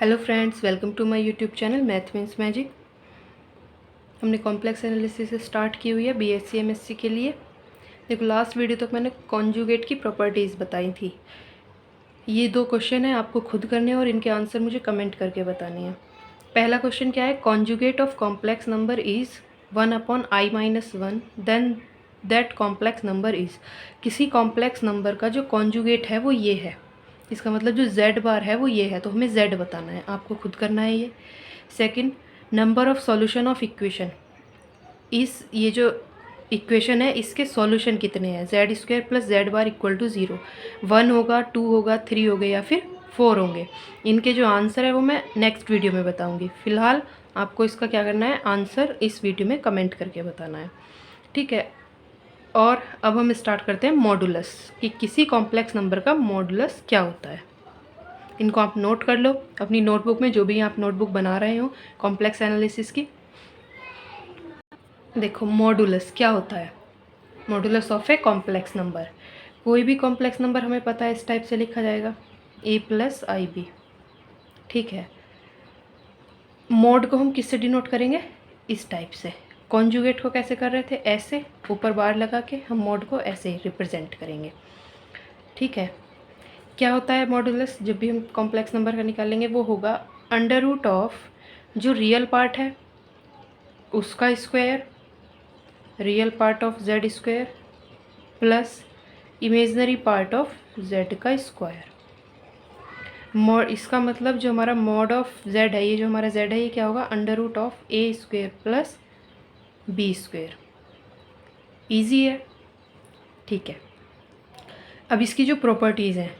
Hello friends, welcome to my YouTube channel math means magic. हमने complex analysis से start की हुई है बीएससी एमएससी के लिए। देखो, लास्ट वीडियो तक मैंने कॉन्जुगेट की प्रॉपर्टीज़ बताई थी। ये 2 क्वेश्चन है, आपको खुद करने हैं और इनके आंसर मुझे कमेंट करके बताने हैं। पहला क्वेश्चन क्या है? Conjugate of complex number is 1/i-1, then that complex number is. किसी कॉम्प्लेक्स नंबर का जो कॉन्जुगेट है वो ये है, इसका मतलब जो z बार है वो ये है, तो हमें z बताना है, आपको खुद करना है ये। Second, number of solution of equation, ये जो इक्वेशन है इसके सॉल्यूशन कितने हैं? z² plus z bar equal to 0, 1 होगा, 2 होगा, 3 होंगे या फिर 4 होंगे। इनके जो आंसर है वो मैं नेक्स्ट वीडियो में बताऊंगी। फ़िलहाल आपको इसका क्या करना है, आंसर इस वीडियो में कमेंट करके बताना है, ठीक है। और अब हम स्टार्ट करते हैं मॉडुलस, कि किसी कॉम्प्लेक्स नंबर का मॉडुलस क्या होता है। इनको आप नोट कर लो अपनी नोटबुक में, जो भी आप नोटबुक बना रहे हो कॉम्प्लेक्स एनालिसिस की। देखो, मॉडुलस क्या होता है? Modulus of a complex number. कोई भी कॉम्प्लेक्स नंबर हमें पता है इस टाइप से लिखा जाएगा, a + ib, ठीक है। मॉड को हम किससे डिनोट करेंगे? इस टाइप से। कॉन्जुगेट को कैसे कर रहे थे? ऐसे ऊपर बार लगा के हम मॉड को ऐसे रिप्रेजेंट करेंगे, ठीक है। क्या होता है मॉडुलस? जब भी हम कॉम्प्लेक्स नंबर का निकालेंगे वो होगा अंडर रूट ऑफ जो रियल पार्ट है उसका square, real part of z² plus imaginary part of z का स्क्वायर। इसका मतलब जो हमारा मॉड ऑफ z है, ये जो हमारा z है, ये क्या होगा? Under root of a² plus b²। Easy है, ठीक है। अब इसकी जो प्रॉपर्टीज़ हैं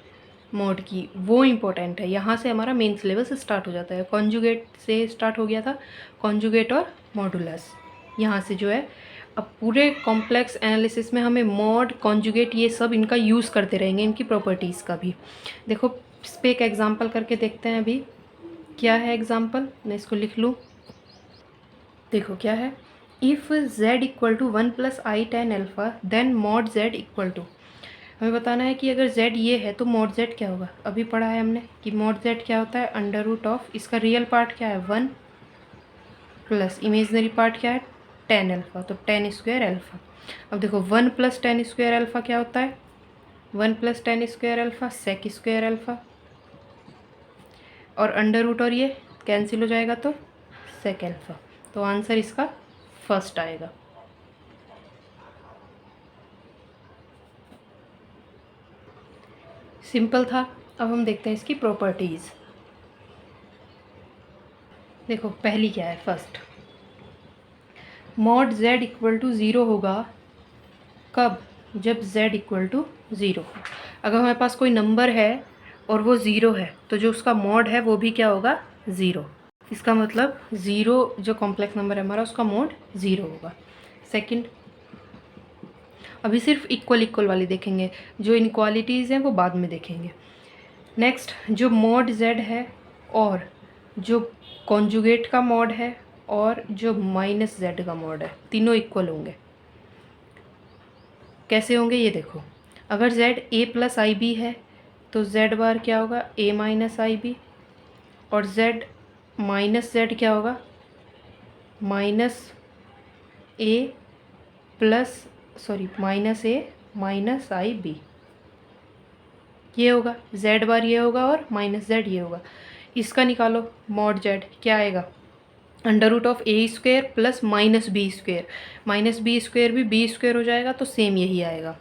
मोड की वो इम्पोर्टेंट है। यहाँ से हमारा मेन सिलेबस स्टार्ट हो जाता है। कॉन्जुगेट से स्टार्ट हो गया था, कॉन्जुगेट और मॉडुलस। यहाँ से जो है अब पूरे कॉम्प्लेक्स एनालिसिस में हमें मॉड, कॉन्जुगेट, ये सब इनका यूज़ करते रहेंगे, इनकी प्रॉपर्टीज़ का भी। देखो, इस पर एक एग्जांपल करके देखते हैं। अभी क्या है एग्जांपल, मैं इसको लिख लूँ। देखो क्या है, if z = 1 + i tan alpha then mod z = हमें बताना है कि अगर z ये है तो मॉड z क्या होगा। अभी पढ़ा है हमने कि मॉड z क्या होता है? अंडर रूट ऑफ, इसका रियल पार्ट क्या है? 1 प्लस इमेजनरी पार्ट क्या है? tan अल्फ़ा, तो tan² अल्फ़ा। अब देखो 1 + tan² अल्फ़ा क्या होता है? 1 + tan² अल्फ़ा sec² अल्फ़ा, और अंडर रूट और ये कैंसिल हो जाएगा तो sec अल्फ़ा। तो आंसर इसका फर्स्ट आएगा। सिंपल था। अब हम देखते हैं इसकी प्रॉपर्टीज़। देखो पहली क्या है, फर्स्ट, मॉड z = 0 होगा कब? जब z = 0। अगर हमारे पास कोई नंबर है और वो 0 है तो जो उसका मॉड है वो भी क्या होगा? 0। इसका मतलब 0 जो कॉम्प्लेक्स नंबर है हमारा, उसका मॉड 0 होगा। सेकंड, अभी सिर्फ इक्वल वाली देखेंगे, जो इनक्वालिटीज़ हैं वो बाद में देखेंगे। नेक्स्ट, जो मॉड z है और जो कॉन्जुगेट का मॉड है और जो -z का मॉड है, तीनों इक्वल होंगे। कैसे होंगे ये देखो, अगर z a + ib है तो z बार क्या होगा? a - ib, और z -z क्या होगा? -a -ib, ये होगा z बार, ये होगा, और -z ये होगा। इसका निकालो मॉड z, क्या आएगा? Under root of a² plus -b², -b² भी b² हो जाएगा तो सेम यही आएगा।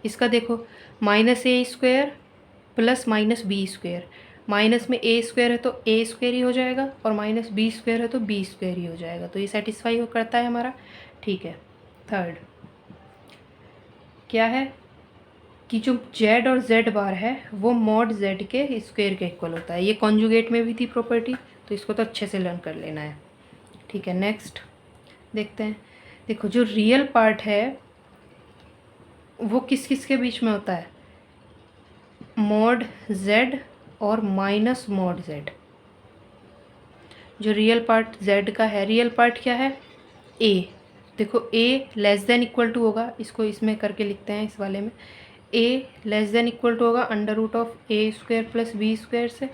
इसका देखो, -a² प्लस -b², माइनस में a² है तो a² ही हो जाएगा, और -b² है तो b² ही हो जाएगा, तो ये सेटिस्फाई करता है हमारा, ठीक है। थर्ड क्या है कि जो z और z बार है वो मॉड z के स्क्वायर के इक्वल होता है। ये कॉन्जुगेट में भी थी प्रॉपर्टी, तो इसको तो अच्छे से लर्न कर लेना है, ठीक है। नेक्स्ट देखते हैं। देखो, जो रियल पार्ट है वो किस किस के बीच में होता है? मॉड z और माइनस मॉड z। जो रियल पार्ट z का है, रियल पार्ट क्या है? a। देखो a <= होगा, इसको इसमें करके लिखते हैं, इस वाले में a <= होगा under root of a² plus b² से,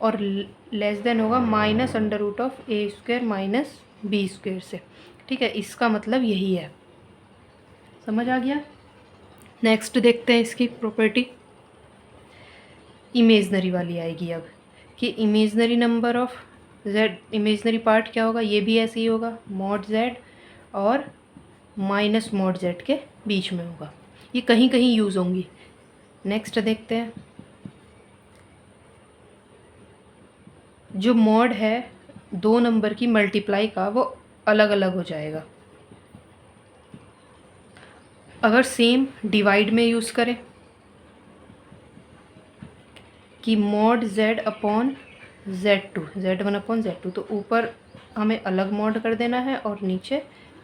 और लेस देन होगा minus under root of a square minus b square से। ठीक है, इसका मतलब यही है। समझ आ गया। नेक्स्ट देखते हैं इसकी प्रॉपर्टी, इमेजनरी वाली आएगी अब, कि imaginary number of Z, imaginary part क्या होगा, ये भी ऐसे ही होगा, मॉड जेड और माइनस मॉड जेड के बीच में होगा। ये कहीं कहीं यूज़ होंगी। नेक्स्ट देखते हैं, जो मॉड है दो नंबर की मल्टीप्लाई का वो अलग अलग हो जाएगा। अगर सेम डिवाइड में यूज़ करें कि mod Z upon Z2, Z1 upon Z2, तो ऊपर हमें अलग मॉड कर देना है और नीचे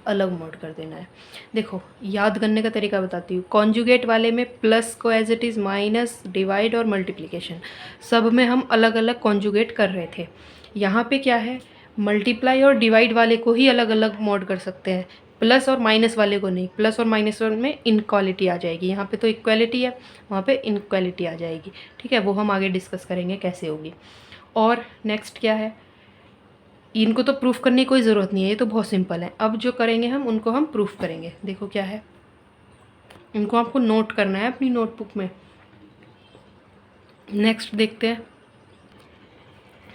अलग मॉड कर देना है। देखो याद करने का तरीका बताती हूँ। कॉन्जुगेट वाले में प्लस को as it is, minus, divide और मल्टीप्लिकेशन सब में हम अलग अलग कॉन्जुगेट कर रहे थे। यहाँ पे क्या है, मल्टीप्लाई और डिवाइड वाले को ही अलग अलग मॉड कर सकते हैं, प्लस और माइनस वाले को नहीं। प्लस और माइनस में इनक्वालिटी आ जाएगी, यहाँ पे तो इक्वालिटी है, वहाँ पे इनक्वालिटी आ जाएगी। ठीक है, वो हम आगे डिस्कस करेंगे कैसे होगी। और नेक्स्ट क्या है, इनको तो प्रूफ करने की कोई ज़रूरत नहीं है, ये तो बहुत सिंपल है। अब जो करेंगे हम उनको हम प्रूफ करेंगे। देखो क्या है, इनको आपको नोट करना है अपनी नोटबुक में। नेक्स्ट देखते हैं,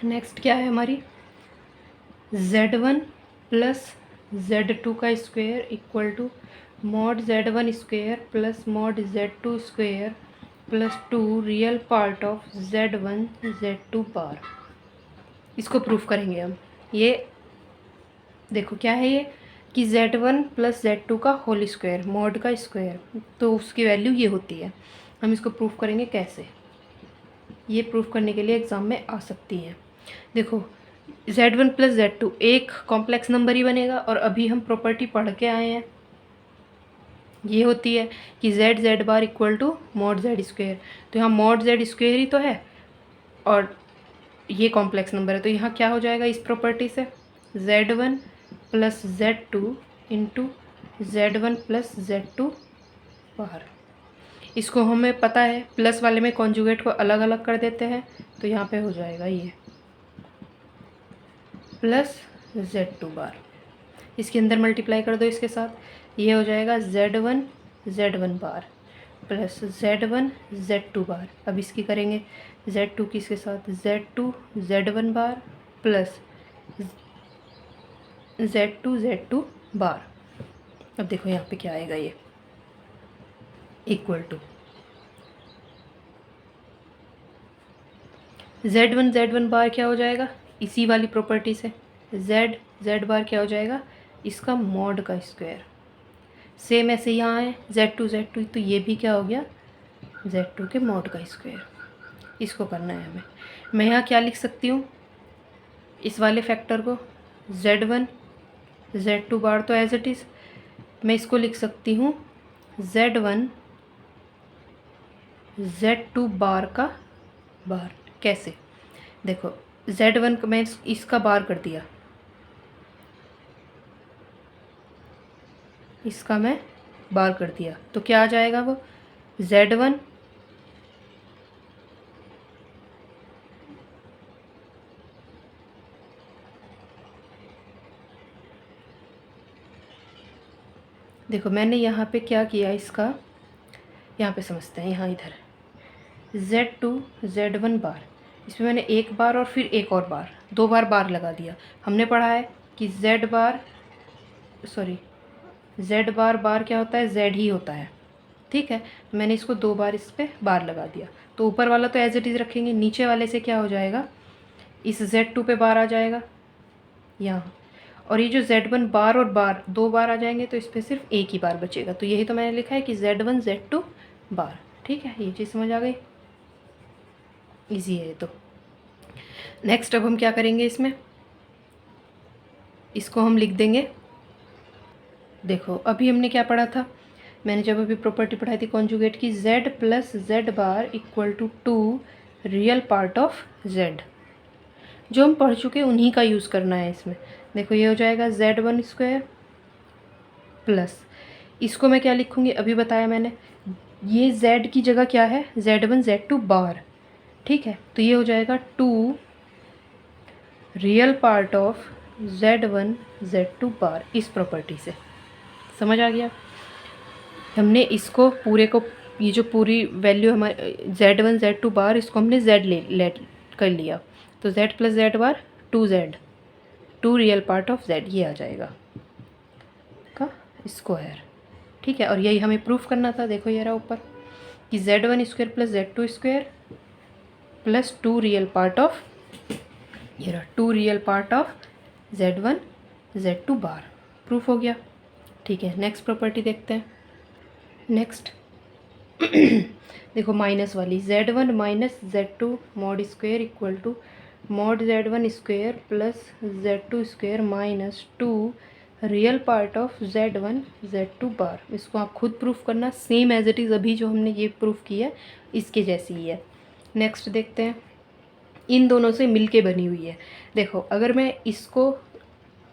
नेक्स्ट क्या है हमारी, Z1 प्लस Z2 का square equal to mod Z1 square plus mod Z2 square plus 2 real part of Z1 Z2 bar. इसको प्रूफ करेंगे हम। ये देखो क्या है ये, कि Z1 प्लस Z2 का होल स्क्वायर, मॉड का स्क्वायर, तो उसकी वैल्यू ये होती है। हम इसको प्रूफ करेंगे कैसे, ये प्रूफ करने के लिए एग्ज़ाम में आ सकती है। देखो Z1 प्लस Z2 एक कॉम्प्लेक्स नंबर ही बनेगा, और अभी हम प्रॉपर्टी पढ़ के आए हैं, ये होती है कि Z bar equal to mod Z square. तो यहाँ मॉड Z स्क्वायर ही तो है और ये कॉम्प्लेक्स नंबर है, तो यहाँ क्या हो जाएगा इस प्रॉपर्टी से, Z1 plus Z2 into Z1 plus Z2 bar. इसको हमें पता है प्लस वाले में कॉन्जुगेट को अलग अलग कर देते हैं, तो यहाँ पे हो जाएगा ये प्लस Z2 बार। इसके अंदर मल्टीप्लाई कर दो इसके साथ, ये हो जाएगा Z1 बार प्लस Z1 Z2 बार। अब इसकी करेंगे Z2 किसके साथ, Z2 Z1 बार प्लस Z2 बार। अब देखो यहाँ पे क्या आएगा, ये इक्वल टू Z1 बार क्या हो जाएगा, इसी वाली प्रॉपर्टी से Z बार क्या हो जाएगा, इसका मॉड का स्क्वायर। सेम ऐसे यहाँ है Z2 तो ये भी क्या हो गया, Z2 के मॉड का स्क्वायर। इसको करना है हमें। मैं यहाँ क्या लिख सकती हूँ, इस वाले फैक्टर को Z1 Z2 बार तो एज इट इज़, मैं इसको लिख सकती हूँ Z1 Z2 बार का बार। कैसे, देखो Z1 मैं इसका बार कर दिया, इसका मैं बार कर दिया, तो क्या आ जाएगा वो Z1 देखो मैंने यहाँ पे क्या किया, इसका यहाँ पे समझते हैं, यहाँ इधर Z2 Z1 बार, इसमें मैंने एक बार और फिर एक और बार, दो बार बार लगा दिया। हमने पढ़ा है कि Z बार क्या होता है, Z ही होता है। ठीक है, तो मैंने इसको दो बार इस पर बार लगा दिया, तो ऊपर वाला तो एज इट इज़ रखेंगे, नीचे वाले से क्या हो जाएगा, इस Z2 पे बार आ जाएगा यहाँ, और ये जो Z1 बार और बार दो बार आ जाएंगे, तो इस पर सिर्फ एक ही बार बचेगा। तो यही तो मैंने लिखा है कि Z1 Z2 बार। ठीक है, ये चीज़ समझ आ गई, इजी है ये तो। नेक्स्ट अब हम क्या करेंगे, इसमें इसको हम लिख देंगे। देखो अभी हमने क्या पढ़ा था, मैंने जब अभी प्रॉपर्टी पढ़ाई थी कॉन्जुगेट की, Z plus Z bar equal to 2 real part of Z। जो हम पढ़ चुके उन्हीं का यूज़ करना है इसमें। देखो ये हो जाएगा Z1 स्क्वायर प्लस, इसको मैं क्या लिखूँगी अभी बताया मैंने, ये Z की जगह क्या है, Z1 Z2 बार। ठीक है, तो ये हो जाएगा 2 real part of Z1 Z2 बार, इस प्रॉपर्टी से। समझ आ गया? हमने इसको पूरे को, ये जो पूरी वैल्यू हमारे Z1 Z2 बार, इसको हमने Z ले कर लिया, तो Z plus Z bar 2Z, 2 real part of Z, ये आ जाएगा का स्क्वायर। ठीक है, और यही हमें प्रूफ करना था। देखो ये रहा ऊपर कि Z1 square plus Z2 square plus 2 real part of, ये रहा 2 real part of Z1 Z2 bar, proof हो गया। ठीक है, नेक्स्ट प्रॉपर्टी देखते हैं। नेक्स्ट देखो माइनस वाली, Z1 minus Z2 mod square equal to mod Z1 square plus Z2 square minus 2 real part of Z1 Z2 bar. इसको आप खुद प्रूफ करना, सेम एज इट इज़ अभी जो हमने ये प्रूफ किया इसके जैसी ही है। नेक्स्ट देखते हैं, इन दोनों से मिलके बनी हुई है। देखो अगर मैं इसको,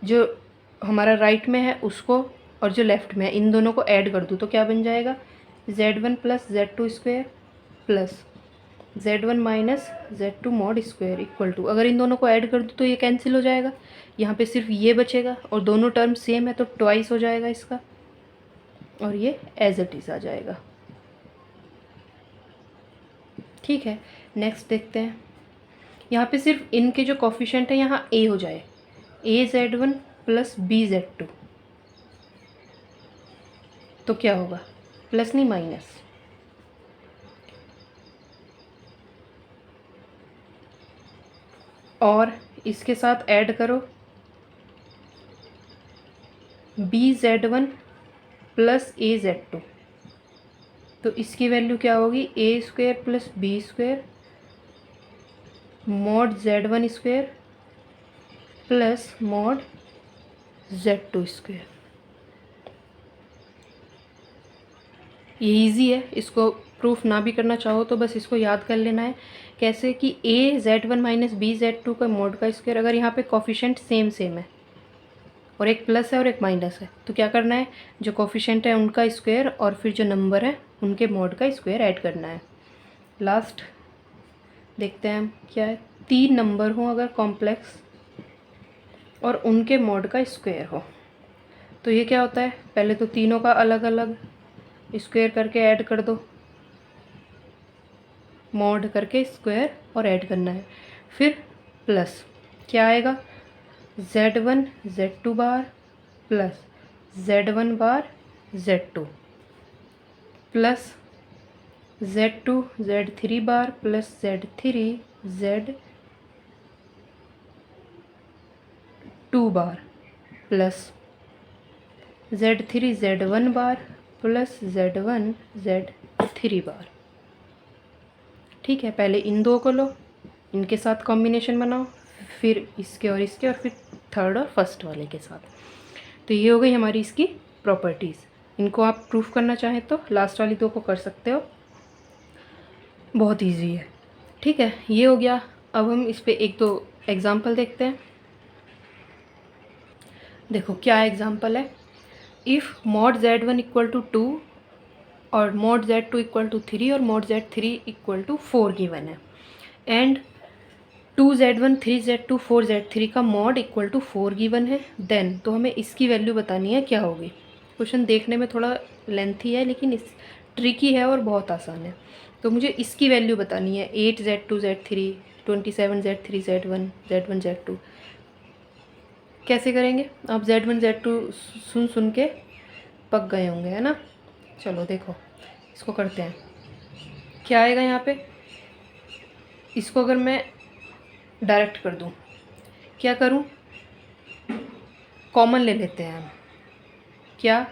जो हमारा राइट में है उसको, और जो लेफ़्ट में है, इन दोनों को ऐड कर दूँ तो क्या बन जाएगा, Z1 plus Z2 square plus Z1 minus Z2 mod square equal to, अगर इन दोनों को ऐड कर दूँ तो ये कैंसिल हो जाएगा, यहाँ पे सिर्फ ये बचेगा, और दोनों टर्म सेम है तो ट्वाइस हो जाएगा इसका, और ये एज इट इज़ आ जाएगा। ठीक है, नेक्स्ट देखते हैं, यहाँ पे सिर्फ इनके जो कोफिशिएंट है यहाँ ए हो जाए, AZ1 प्लस BZ2, तो क्या होगा, प्लस नहीं माइनस, और इसके साथ ऐड करो BZ1 प्लस AZ2, तो इसकी वैल्यू क्या होगी, A square plus B square mod Z1 square plus mod Z2 square. ये ईजी है, इसको प्रूफ ना भी करना चाहो तो बस इसको याद कर लेना है। कैसे कि AZ1 माइनस BZ2 का मॉड का स्क्वायर, अगर यहाँ पे कोफिशिएंट सेम है और एक प्लस है और एक माइनस है, तो क्या करना है, जो कोफिशिएंट है उनका स्क्वायर और फिर जो नंबर है उनके मॉड का स्क्वायर ऐड करना है। लास्ट देखते हैं हम क्या है, 3 नंबर हो अगर कॉम्प्लेक्स और उनके मॉड का स्क्वायर हो, तो ये क्या होता है, पहले तो तीनों का अलग अलग स्क्वायर करके ऐड कर दो, मॉड करके स्क्वायर और ऐड करना है, फिर प्लस क्या आएगा, Z1 Z2 बार प्लस Z1 बार Z2 प्लस Z2 Z3 बार प्लस Z3 Z2 बार प्लस Z3 Z1 बार प्लस Z1 Z3 बार। ठीक है, पहले इन दो को लो, इनके साथ कॉम्बिनेशन बनाओ, फिर इसके और इसके, और फिर थर्ड और फर्स्ट वाले के साथ। तो ये हो गई हमारी इसकी प्रॉपर्टीज़। इनको आप प्रूफ करना चाहें तो लास्ट वाली दो को कर सकते हो, बहुत इजी है। ठीक है, ये हो गया। अब हम इस पे एक दो एग्जांपल देखते हैं। देखो क्या एग्जांपल है, if mod Z1 equal to 2 और मॉड Z2 इक्वल टू 3 और mod Z3 equal to 4 given है, एंड 2Z1 3Z2 4Z3 का मॉड इक्वल टू 4 गिवन है, देन तो हमें इसकी वैल्यू बतानी है क्या होगी। क्वेश्चन देखने में थोड़ा लेंथी है लेकिन इस ट्रिकी है और बहुत आसान है। तो मुझे इसकी वैल्यू बतानी है, 8Z2 Z3 27 Z3 Z1 Z1 Z2। कैसे करेंगे, आप Z1 Z2 सुन के पक गए होंगे, है ना। चलो देखो इसको करते हैं, क्या आएगा यहाँ पे, इसको अगर मैं डायरेक्ट कर दूँ, क्या करूँ, कॉमन ले लेते हैं हम, क्या,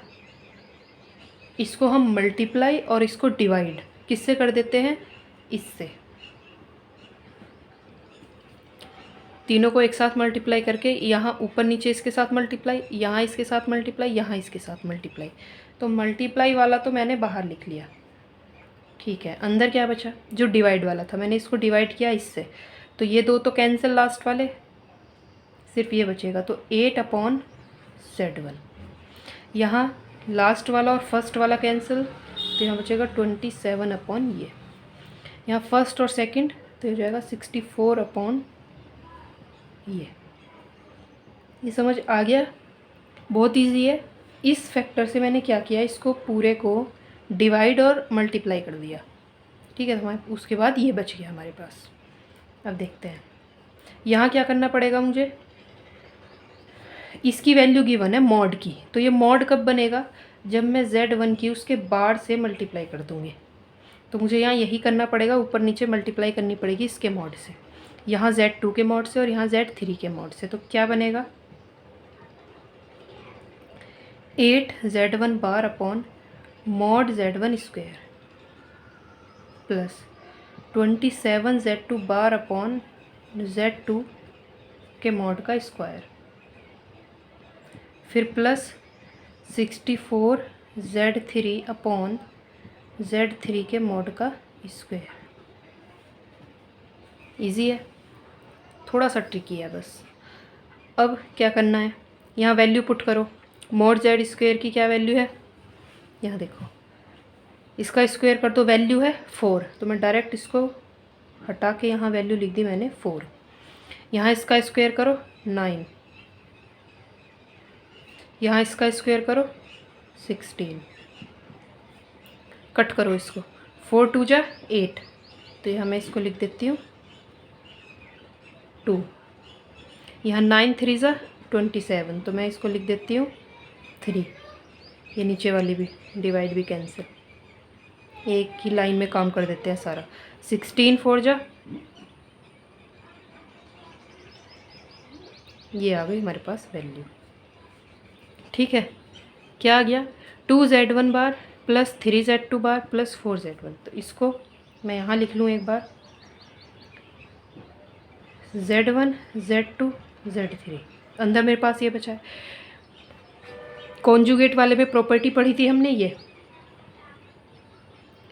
इसको हम मल्टीप्लाई और इसको डिवाइड किससे कर देते हैं, इससे, तीनों को एक साथ मल्टीप्लाई करके, यहाँ ऊपर नीचे इसके साथ मल्टीप्लाई, यहाँ इसके साथ मल्टीप्लाई, यहाँ इसके साथ मल्टीप्लाई। तो मल्टीप्लाई वाला तो मैंने बाहर लिख लिया, ठीक है। अंदर क्या बचा, जो डिवाइड वाला था, मैंने इसको डिवाइड किया इससे, तो ये दो तो कैंसिल लास्ट वाले, सिर्फ ये बचेगा, तो 8/Z1। यहाँ लास्ट वाला और फर्स्ट वाला कैंसिल, तो यहाँ बचेगा 27 ये, यहाँ फर्स्ट और सेकंड तो हो जाएगा 64 ये। ये समझ आ गया? बहुत इजी है। इस फैक्टर से मैंने क्या किया, इसको पूरे को डिवाइड और मल्टीप्लाई कर दिया। ठीक है, तो हमारे उसके बाद ये बच गया हमारे पास। अब देखते हैं यहाँ क्या करना पड़ेगा मुझे। इसकी वैल्यू गिवन है मॉड की, तो ये मॉड कब बनेगा, जब मैं Z1 की उसके बार से मल्टीप्लाई कर दूँगी। तो मुझे यहाँ यही करना पड़ेगा, ऊपर नीचे मल्टीप्लाई करनी पड़ेगी इसके मॉड से, यहाँ Z2 के मॉड से और यहाँ Z3 के मॉड से। तो क्या बनेगा, 8Z1 bar upon mod Z1 square plus 27Z2 bar upon Z2 के मॉड का स्क्वायर, फिर प्लस 64Z3 अपॉन Z3 के मॉड का स्क्वायर। इजी है, थोड़ा सा ट्रिकी है बस। अब क्या करना है, यहाँ वैल्यू पुट करो। मॉड Z स्क्वायर की क्या वैल्यू है, यहाँ देखो, इसका स्क्वायर कर दो, वैल्यू है 4, तो मैं डायरेक्ट इसको हटा के यहाँ वैल्यू लिख दी मैंने 4। यहाँ इसका स्क्वायर करो 9, यहाँ इसका स्क्वायर करो 16, कट करो इसको, 4 2 जा 8, तो यहाँ मैं इसको लिख देती हूँ 2। यहाँ 9 3 जा 27, तो मैं इसको लिख देती हूँ 3। ये नीचे वाली भी डिवाइड भी कैंसिल, एक ही लाइन में काम कर देते हैं सारा। 16 4 जा, ये आ गई हमारे पास वैल्यू। ठीक है, क्या आ गया, 2Z1 बार प्लस 3Z2 बार प्लस 4Z1। तो इसको मैं यहाँ लिख लूँ एक बार, Z1 Z2 Z3, अंदर मेरे पास ये बचा है। कॉन्जुगेट वाले में प्रॉपर्टी पढ़ी थी हमने, ये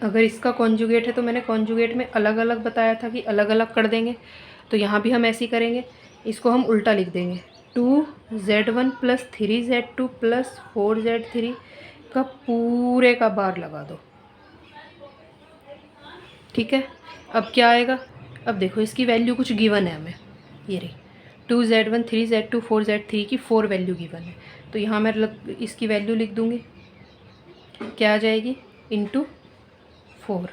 अगर इसका कॉन्जुगेट है तो मैंने कॉन्जुगेट में अलग अलग बताया था कि अलग अलग कर देंगे, तो यहाँ भी हम ऐसे ही करेंगे। इसको हम उल्टा लिख देंगे, 2Z1 plus 3Z2 plus 4Z3 का पूरे का बार लगा दो। ठीक है, अब क्या आएगा, अब देखो इसकी वैल्यू कुछ गिवन है हमें, ये रही 2Z1 3Z2 4Z3 की 4 वैल्यू गिवन है। तो यहाँ मैं इसकी वैल्यू लिख दूँगी, क्या आ जाएगी, इंटू 4।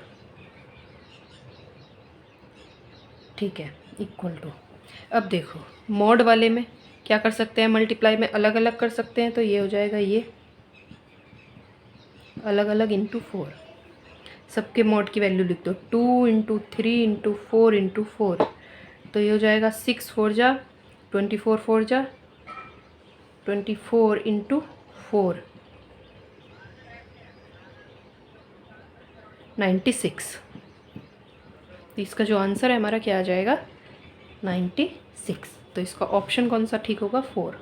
ठीक है, इक्वल टू। अब देखो मॉड वाले में क्या कर सकते हैं, मल्टीप्लाई में अलग अलग कर सकते हैं, तो ये हो जाएगा, ये अलग अलग इंटू 4, सबके मॉड की वैल्यू लिख दो, 2 इंटू 3 इंटू 4 इंटू 4, तो ये हो जाएगा 6 4 जा 24 4 जा 24 इंटू 4 96। तो इसका जो आंसर है हमारा क्या आ जाएगा, 96। तो इसका ऑप्शन कौन सा ठीक होगा, 4।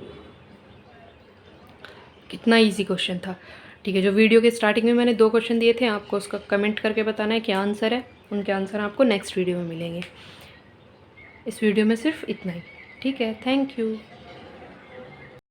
कितना इजी क्वेश्चन था। ठीक है, जो वीडियो के स्टार्टिंग में मैंने 2 क्वेश्चन दिए थे, आपको उसका कमेंट करके बताना है क्या आंसर है। उनके आंसर आपको नेक्स्ट वीडियो में मिलेंगे। इस वीडियो में सिर्फ इतना ही। ठीक है, थैंक यू।